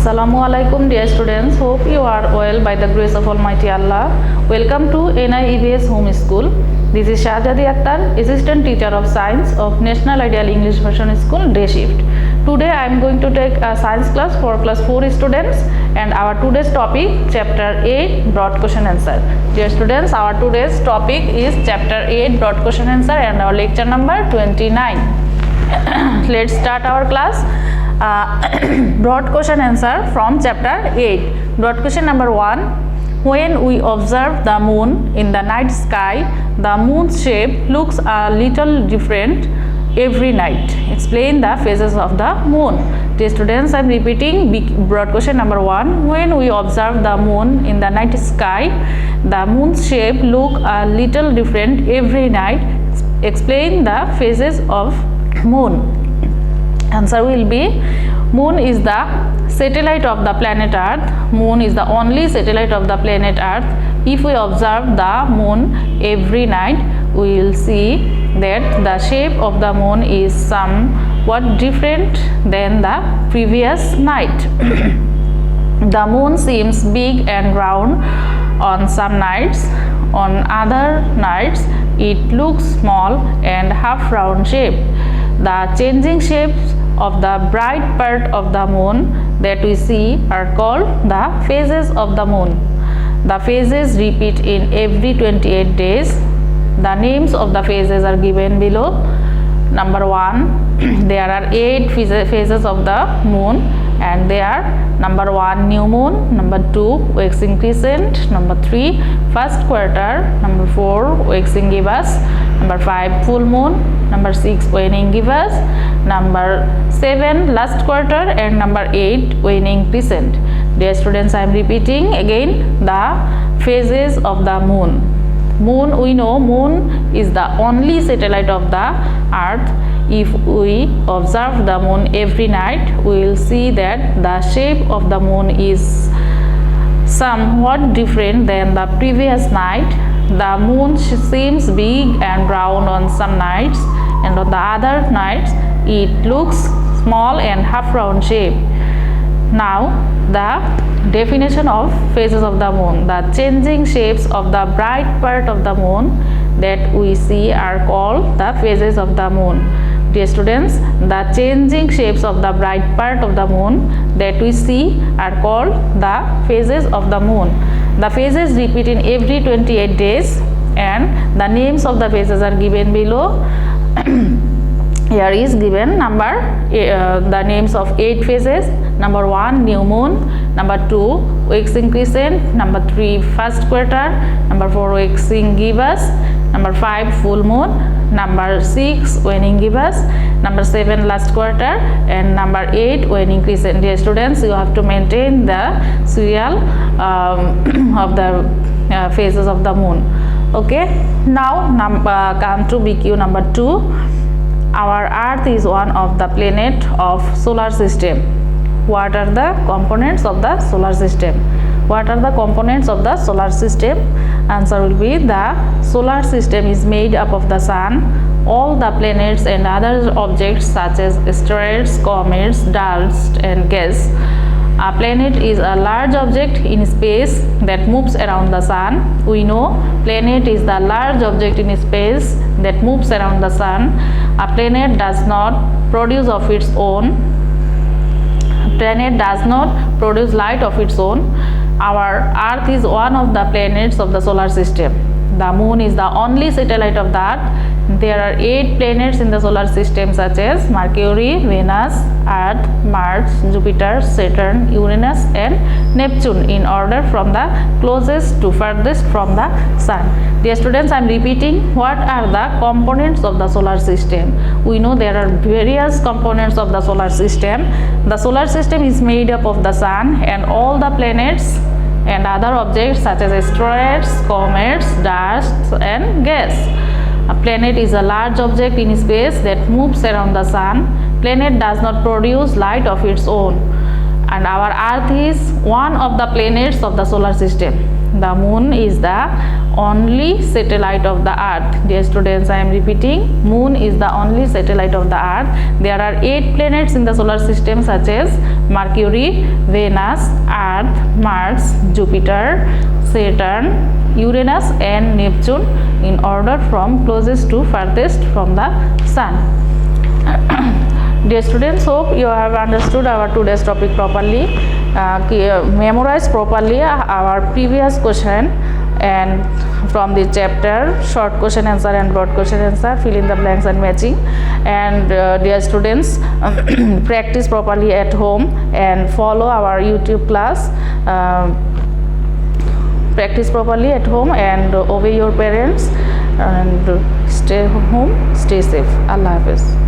Assalamu alaikum dear students, hope you are well by the grace of Almighty Allah. Welcome to NIEVS Home School. This is Shahjadi Akhtar, Assistant Teacher of Science of National Ideal English Version School, Day Shift. Today I am going to take a science class for class 4 students and our today's topic chapter 8 broad question answer. Dear students, our today's topic is chapter 8 broad question answer and our lecture number 29. Let's start our class. Broad question answer from chapter 8. Broad question number 1. When we observe the moon in the night sky, the moon's shape looks a little different every night. Explain the phases of the moon. Dear students, I am repeating broad question number 1. When we observe the moon in the night sky, the moon's shape looks a little different every night. Explain the phases of moon. Answer will be moon is the satellite of the planet Earth. Moon is the only satellite of the planet Earth. If we observe the moon every night, we will see that the shape of the moon is somewhat different than the previous night. The moon seems big and round on some nights. On other nights, it looks small and half round shape. The changing shapes of the bright part of the moon that we see are called the phases of the moon. The phases repeat in every 28 days. The names of the phases are given below. Number 1, there are 8 phases of the moon and they are number 1 new moon, number 2 waxing crescent, number 3 first quarter, number 4 waxing gibbous, number 5 full moon, number 6 waning gibbous, number 7 last quarter and number 8 waning crescent. Dear students, I am repeating again the phases of the moon. Moon, we know moon is the only satellite of the earth. If we observe the moon every night, we will see that the shape of the moon is somewhat different than the previous night. The moon seems big and round on some nights and on the other nights it looks small and half round shape. Now the definition of phases of the moon. The changing shapes of the bright part of the moon that we see are called the phases of the moon. Dear students, the changing shapes of the bright part of the moon that we see are called the phases of the moon. The phases repeat in every 28 days and the names of the phases are given below. Here is given the names of 8 phases. Number 1 new moon, number 2 waxing crescent, number 3 first quarter, number 4 waxing gibbous, number 5 full moon, number 6 waning gibbous, number 7 last quarter and number 8 waning crescent. Dear students, you have to maintain the serial of the phases of the moon. Okay, now come to BQ number 2. Our earth is one of the planet of solar system. What are the components of the solar system? What are the components of the solar system? Answer will be the solar system is made up of the sun, all the planets and other objects such as asteroids, comets, dust and gas. A planet is a large object in space that moves around the sun. We know planet is the large object in space that moves around the sun. A planet does not produce of its own. Planet does not produce light of its own. Our earth is one of the planets of the solar system. The moon is the only satellite of the earth. There are 8 planets in the solar system such as Mercury, Venus, Earth, Mars, Jupiter, Saturn, Uranus and Neptune in order from the closest to furthest from the sun. Dear students, I am repeating what are the components of the solar system. We know there are various components of the solar system. The solar system is made up of the sun and all the planets and other objects such as asteroids, comets, dust and gas. A planet is a large object in space that moves around the sun. Planet does not produce light of its own. And our earth is one of the planets of the solar system. The moon is the only satellite of the earth. Dear students, I am repeating, moon is the only satellite of the earth. There are 8 planets in the solar system such as Mercury, Venus, Earth, Mars, Jupiter, Saturn, Uranus and Neptune in order from closest to farthest from the sun. Dear students, hope you have understood our today's topic properly. Memorize properly our previous question and from the chapter, short question answer and broad question answer, fill in the blanks and matching. And dear students, practice properly at home and follow our YouTube class. Practice properly at home and obey your parents and stay home, stay safe. Allah Hafiz.